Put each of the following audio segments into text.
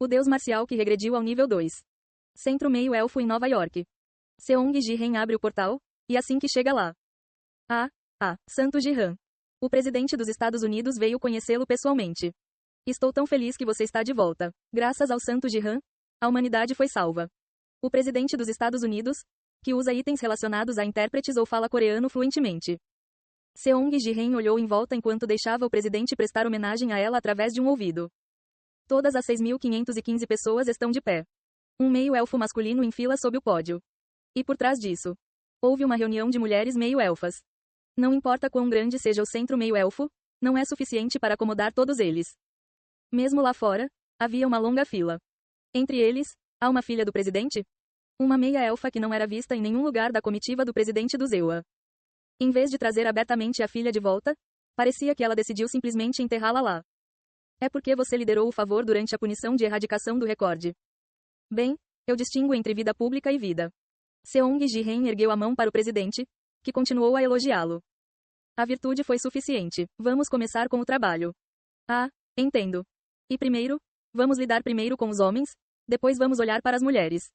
O deus marcial que regrediu ao nível 2. Centro meio-elfo em Nova York. Seong Ji-hen abre o portal, e assim que chega lá. Santo Ji-han. O presidente dos Estados Unidos veio conhecê-lo pessoalmente. Estou tão feliz que você está de volta. Graças ao Santo Ji-han, a humanidade foi salva. O presidente dos Estados Unidos, que usa itens relacionados a intérpretes ou fala coreano fluentemente. Seong Ji-hen olhou em volta enquanto deixava o presidente prestar homenagem a ela através de um ouvido. Todas as 6.515 pessoas estão de pé. Um meio-elfo masculino em fila sob o pódio. E por trás disso, houve uma reunião de mulheres meio-elfas. Não importa quão grande seja o centro meio-elfo, não é suficiente para acomodar todos eles. Mesmo lá fora, havia uma longa fila. Entre eles, há uma filha do presidente? Uma meia-elfa que não era vista em nenhum lugar da comitiva do presidente do Zewa. Em vez de trazer abertamente a filha de volta, parecia que ela decidiu simplesmente enterrá-la lá. É porque você liderou o favor durante a punição de erradicação do recorde. Bem, eu distingo entre vida pública e vida. Seong Ji-hen ergueu a mão para o presidente, que continuou a elogiá-lo. A virtude foi suficiente. Vamos começar com o trabalho. Entendo. E primeiro, vamos lidar primeiro com os homens, depois vamos olhar para as mulheres.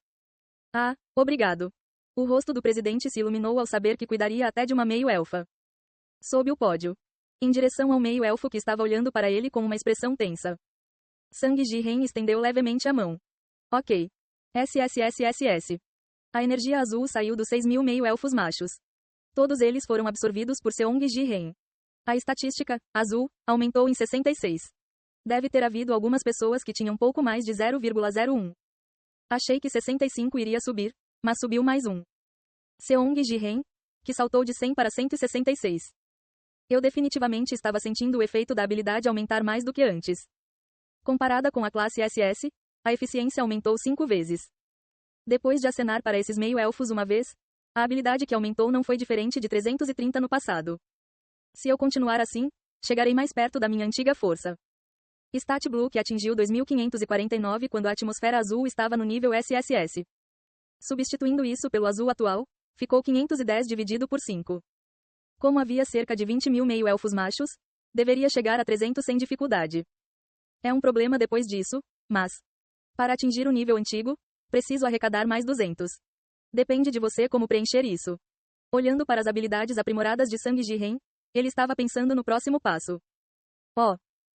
Obrigado. O rosto do presidente se iluminou ao saber que cuidaria até de uma meio-elfa. Sob o pódio. Em direção ao meio-elfo que estava olhando para ele com uma expressão tensa. Sang Ji-hen estendeu levemente a mão. Ok. SSSSS. A energia azul saiu dos 6.000 meio-elfos machos. Todos eles foram absorvidos por Seong Ji-hen. A estatística, azul, aumentou em 66. Deve ter havido algumas pessoas que tinham pouco mais de 0,01. Achei que 65 iria subir, mas subiu mais um. Seong Ji-hen, que saltou de 100 para 166. Eu definitivamente estava sentindo o efeito da habilidade aumentar mais do que antes. Comparada com a classe SS, a eficiência aumentou 5 vezes. Depois de acenar para esses meio-elfos uma vez, a habilidade que aumentou não foi diferente de 330 no passado. Se eu continuar assim, chegarei mais perto da minha antiga força. Stat Blue que atingiu 2549 quando a atmosfera azul estava no nível SSS. Substituindo isso pelo azul atual, ficou 510 dividido por 5. Como havia cerca de 20.000 meio-elfos machos, deveria chegar a 300 sem dificuldade. É um problema depois disso, mas, para atingir o nível antigo, preciso arrecadar mais 200. Depende de você como preencher isso. Olhando para as habilidades aprimoradas de Sang Ji-hen, ele estava pensando no próximo passo.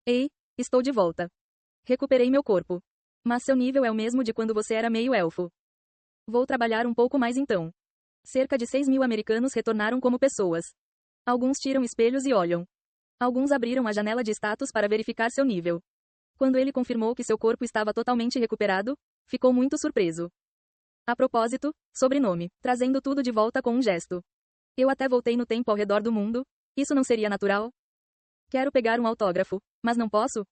Ei, estou de volta. Recuperei meu corpo. Mas seu nível é o mesmo de quando você era meio-elfo. Vou trabalhar um pouco mais então. Cerca de 6.000 americanos retornaram como pessoas. Alguns tiram espelhos e olham. Alguns abriram a janela de status para verificar seu nível. Quando ele confirmou que seu corpo estava totalmente recuperado, ficou muito surpreso. A propósito, sobrenome, trazendo tudo de volta com um gesto. Eu até voltei no tempo ao redor do mundo, isso não seria natural? Quero pegar um autógrafo, mas não posso?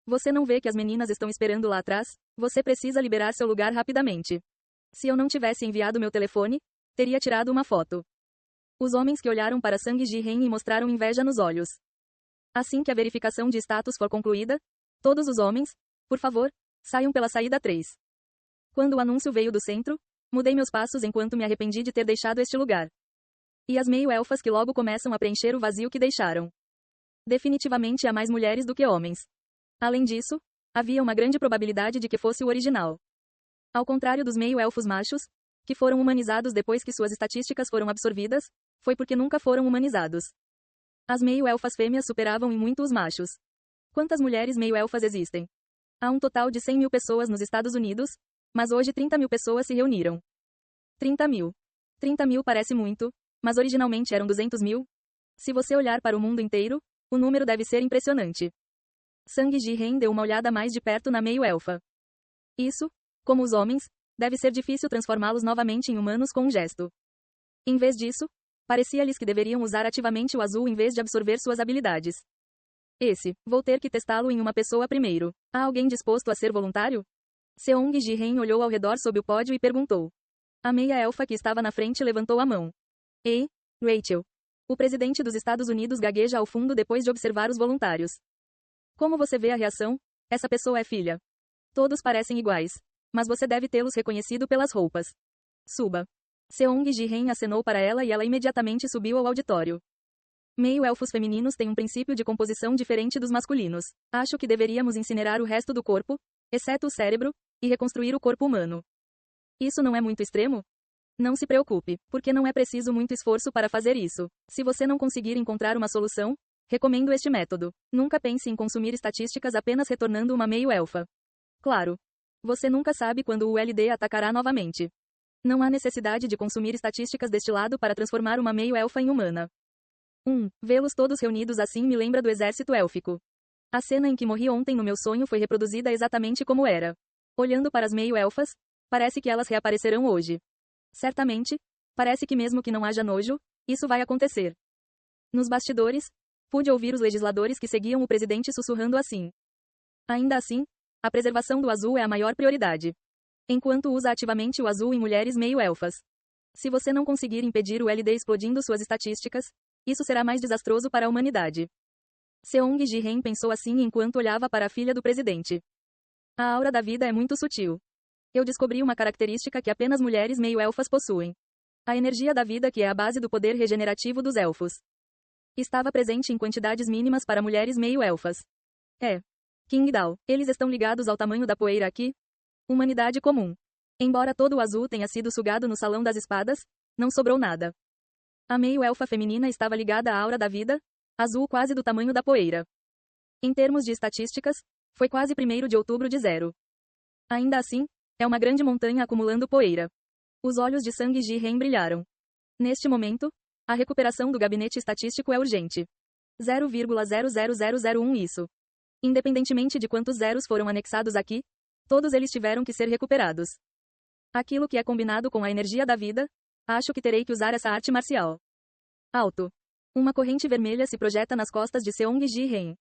Você não vê que as meninas estão esperando lá atrás? Você precisa liberar seu lugar rapidamente. Se eu não tivesse enviado meu telefone, teria tirado uma foto. Os homens que olharam para Sang Ji-hen e mostraram inveja nos olhos. Assim que a verificação de status for concluída, todos os homens, por favor, saiam pela saída 3. Quando o anúncio veio do centro, mudei meus passos enquanto me arrependi de ter deixado este lugar. E as meio-elfas que logo começam a preencher o vazio que deixaram. Definitivamente há mais mulheres do que homens. Além disso, havia uma grande probabilidade de que fosse o original. Ao contrário dos meio-elfos machos, que foram humanizados depois que suas estatísticas foram absorvidas, foi porque nunca foram humanizados. As meio-elfas fêmeas superavam em muito os machos. Quantas mulheres meio-elfas existem? Há um total de 100.000 pessoas nos Estados Unidos, mas hoje 30.000 pessoas se reuniram. 30.000. 30.000 parece muito, mas originalmente eram 200.000. Se você olhar para o mundo inteiro, o número deve ser impressionante. Sang Ji-hen deu uma olhada mais de perto na meio-elfa. Isso, como os homens, deve ser difícil transformá-los novamente em humanos com um gesto. Em vez disso, parecia-lhes que deveriam usar ativamente o azul em vez de absorver suas habilidades. Vou ter que testá-lo em uma pessoa primeiro. Há alguém disposto a ser voluntário? Seong Ji-hen olhou ao redor sob o pódio e perguntou. A meia-elfa que estava na frente levantou a mão. Ei, Rachel. O presidente dos Estados Unidos gagueja ao fundo depois de observar os voluntários. Como você vê a reação? Essa pessoa é filha. Todos parecem iguais. Mas você deve tê-los reconhecido pelas roupas. Suba. Seong Ji-hen acenou para ela e ela imediatamente subiu ao auditório. Meio-elfos femininos têm um princípio de composição diferente dos masculinos. Acho que deveríamos incinerar o resto do corpo, exceto o cérebro, e reconstruir o corpo humano. Isso não é muito extremo? Não se preocupe, porque não é preciso muito esforço para fazer isso. Se você não conseguir encontrar uma solução, recomendo este método. Nunca pense em consumir estatísticas apenas retornando uma meio-elfa. Claro. Você nunca sabe quando o LD atacará novamente. Não há necessidade de consumir estatísticas deste lado para transformar uma meio-elfa em humana. Vê-los todos reunidos assim me lembra do exército élfico. A cena em que morri ontem no meu sonho foi reproduzida exatamente como era. Olhando para as meio-elfas, parece que elas reaparecerão hoje. Certamente, parece que mesmo que não haja nojo, isso vai acontecer. Nos bastidores, pude ouvir os legisladores que seguiam o presidente sussurrando assim. Ainda assim, a preservação do azul é a maior prioridade. Enquanto usa ativamente o azul em mulheres meio-elfas. Se você não conseguir impedir o LD explodindo suas estatísticas, isso será mais desastroso para a humanidade. Seong Ji-hen pensou assim enquanto olhava para a filha do presidente. A aura da vida é muito sutil. Eu descobri uma característica que apenas mulheres meio-elfas possuem. A energia da vida que é a base do poder regenerativo dos elfos. Estava presente em quantidades mínimas para mulheres meio-elfas. Qingdao, eles estão ligados ao tamanho da poeira aqui? Humanidade comum. Embora todo o azul tenha sido sugado no Salão das Espadas, não sobrou nada. A meio-elfa feminina estava ligada à aura da vida, azul quase do tamanho da poeira. Em termos de estatísticas, foi quase 1º de outubro de 0. Ainda assim, é uma grande montanha acumulando poeira. Os olhos de Sang Ji-hen brilharam. Neste momento, a recuperação do gabinete estatístico é urgente. 0,00001 isso. Independentemente de quantos zeros foram anexados aqui, todos eles tiveram que ser recuperados. Aquilo que é combinado com a energia da vida, acho que terei que usar essa arte marcial. Alto. Uma corrente vermelha se projeta nas costas de Seong Ji-hen.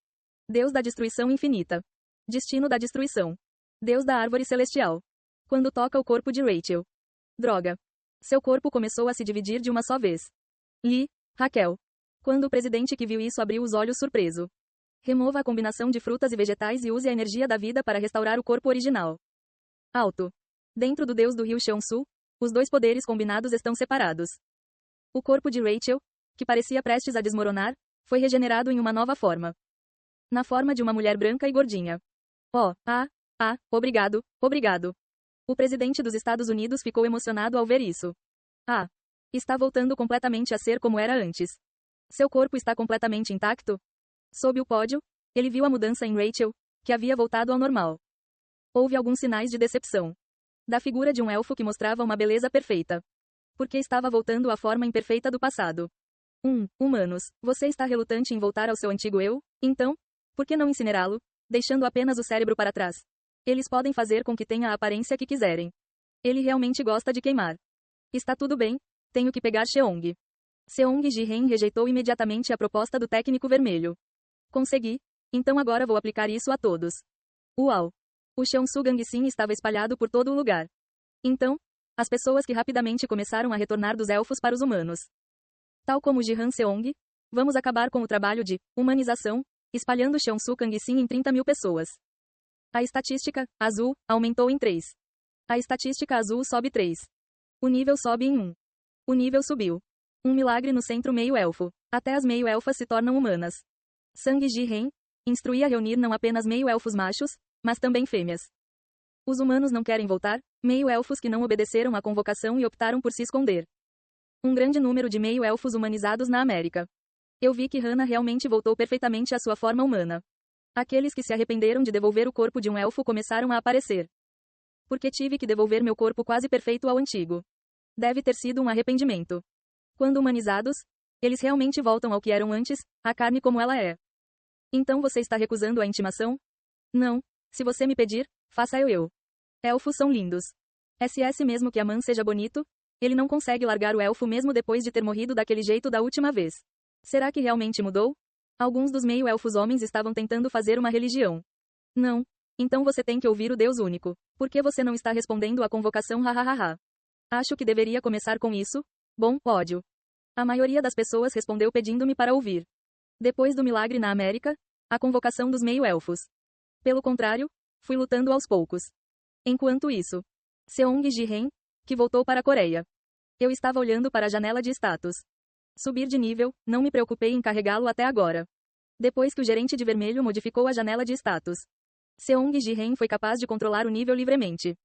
Deus da destruição infinita. Destino da destruição. Deus da árvore celestial. Quando toca o corpo de Rachel. Droga. Seu corpo começou a se dividir de uma só vez. Raquel. Quando o presidente que viu isso abriu os olhos surpreso. Remova a combinação de frutas e vegetais e use a energia da vida para restaurar o corpo original. Alto. Dentro do deus do rio Cheonsu, os dois poderes combinados estão separados. O corpo de Rachel, que parecia prestes a desmoronar, foi regenerado em uma nova forma. Na forma de uma mulher branca e gordinha. Obrigado, obrigado. O presidente dos Estados Unidos ficou emocionado ao ver isso. Está voltando completamente a ser como era antes. Seu corpo está completamente intacto? Sob o pódio, ele viu a mudança em Rachel, que havia voltado ao normal. Houve alguns sinais de decepção. Da figura de um elfo que mostrava uma beleza perfeita. Porque estava voltando à forma imperfeita do passado. Humanos, você está relutante em voltar ao seu antigo eu? Então, por que não incinerá-lo, deixando apenas o cérebro para trás? Eles podem fazer com que tenha a aparência que quiserem. Ele realmente gosta de queimar. Está tudo bem, tenho que pegar Seong. Seong Ji-hen rejeitou imediatamente a proposta do técnico vermelho. Consegui, então agora vou aplicar isso a todos. Uau! O Cheonsu Gangsin estava espalhado por todo o lugar. Então, as pessoas que rapidamente começaram a retornar dos elfos para os humanos. Tal como Ji-han Seong, vamos acabar com o trabalho de humanização, espalhando Cheonsu Gangsin em 30.000 pessoas. A estatística, azul, aumentou em 3. A estatística azul sobe 3. O nível sobe em 1. O nível subiu. Um milagre no centro meio-elfo. Até as meio-elfas se tornam humanas. Sang Ji-hen instruía a reunir não apenas meio-elfos machos, mas também fêmeas. Os humanos não querem voltar, meio-elfos que não obedeceram à convocação e optaram por se esconder. Um grande número de meio-elfos humanizados na América. Eu vi que Hannah realmente voltou perfeitamente à sua forma humana. Aqueles que se arrependeram de devolver o corpo de um elfo começaram a aparecer. Porque tive que devolver meu corpo quase perfeito ao antigo. Deve ter sido um arrependimento. Quando humanizados, eles realmente voltam ao que eram antes, a carne como ela é. Então você está recusando a intimação? Não. Se você me pedir, faça eu. Elfos são lindos. SS mesmo que a man seja bonito, ele não consegue largar o elfo mesmo depois de ter morrido daquele jeito da última vez. Será que realmente mudou? Alguns dos meio-elfos homens estavam tentando fazer uma religião. Não. Então você tem que ouvir o Deus único. Por que você não está respondendo à convocação hahaha? Acho que deveria começar com isso. Bom, ódio. A maioria das pessoas respondeu pedindo-me para ouvir. Depois do milagre na América, a convocação dos meio-elfos. Pelo contrário, fui lutando aos poucos. Enquanto isso, Seong Ji-hen, que voltou para a Coreia. Eu estava olhando para a janela de status. Subir de nível, não me preocupei em carregá-lo até agora. Depois que o gerente de vermelho modificou a janela de status. Seong Ji-hen foi capaz de controlar o nível livremente.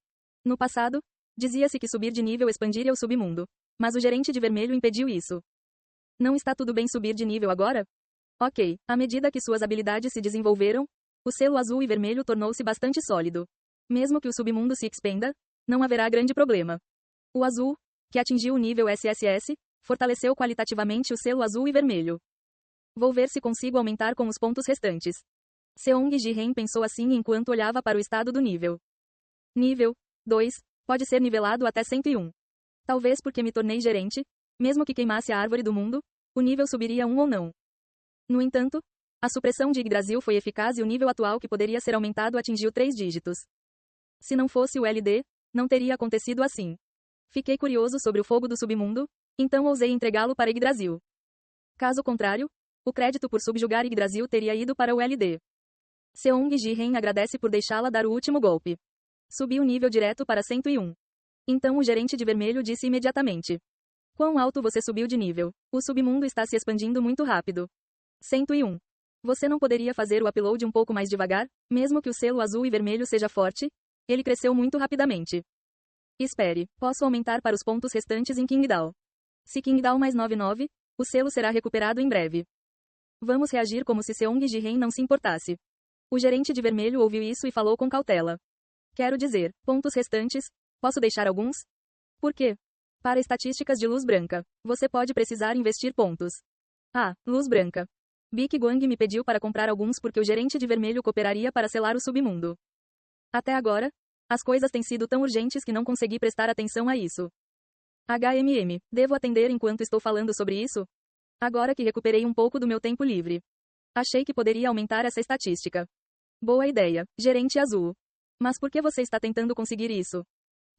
No passado, dizia-se que subir de nível expandiria o submundo. Mas o gerente de vermelho impediu isso. Não está tudo bem subir de nível agora? Ok, à medida que suas habilidades se desenvolveram, o selo azul e vermelho tornou-se bastante sólido. Mesmo que o submundo se expanda, não haverá grande problema. O azul, que atingiu o nível SSS, fortaleceu qualitativamente o selo azul e vermelho. Vou ver se consigo aumentar com os pontos restantes. Seong Ji-hen pensou assim enquanto olhava para o estado do nível. Nível 2 pode ser nivelado até 101. Talvez porque me tornei gerente, mesmo que queimasse a árvore do mundo, o nível subiria 1 ou não. No entanto, a supressão de Yggdrasil foi eficaz e o nível atual que poderia ser aumentado atingiu 3 dígitos. Se não fosse o LD, não teria acontecido assim. Fiquei curioso sobre o fogo do submundo, então ousei entregá-lo para Yggdrasil. Caso contrário, o crédito por subjugar Yggdrasil teria ido para o LD. Seong Ji-hen agradece por deixá-la dar o último golpe. Subi o nível direto para 101. Então o gerente de vermelho disse imediatamente: quão alto você subiu de nível? O submundo está se expandindo muito rápido. 101. Você não poderia fazer o upload um pouco mais devagar, mesmo que o selo azul e vermelho seja forte? Ele cresceu muito rapidamente. Espere, posso aumentar para os pontos restantes em Qingdao. Se Qingdao mais 99, o selo será recuperado em breve. Vamos reagir como se Seong Ji-hen não se importasse. O gerente de vermelho ouviu isso e falou com cautela. Quero dizer, pontos restantes, posso deixar alguns? Por quê? Para estatísticas de luz branca, você pode precisar investir pontos. Ah, luz branca. Big Guang me pediu para comprar alguns porque o gerente de vermelho cooperaria para selar o submundo. Até agora, as coisas têm sido tão urgentes que não consegui prestar atenção a isso. Devo atender enquanto estou falando sobre isso? Agora que recuperei um pouco do meu tempo livre. Achei que poderia aumentar essa estatística. Boa ideia, gerente azul. Mas por que você está tentando conseguir isso?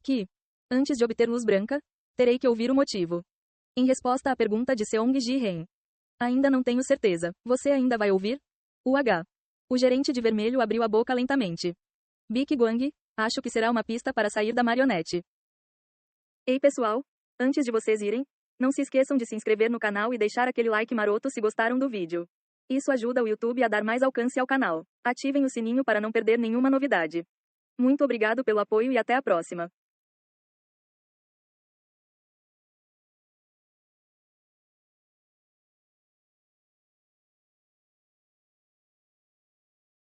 Que, antes de obter luz branca, terei que ouvir o motivo. Em resposta à pergunta de Seong Ji-hen. Ainda não tenho certeza. Você ainda vai ouvir? O gerente de vermelho abriu a boca lentamente. Big Guang, acho que será uma pista para sair da marionete. Ei pessoal, antes de vocês irem, não se esqueçam de se inscrever no canal e deixar aquele like maroto se gostaram do vídeo. Isso ajuda o YouTube a dar mais alcance ao canal. Ativem o sininho para não perder nenhuma novidade. Muito obrigado pelo apoio e até a próxima.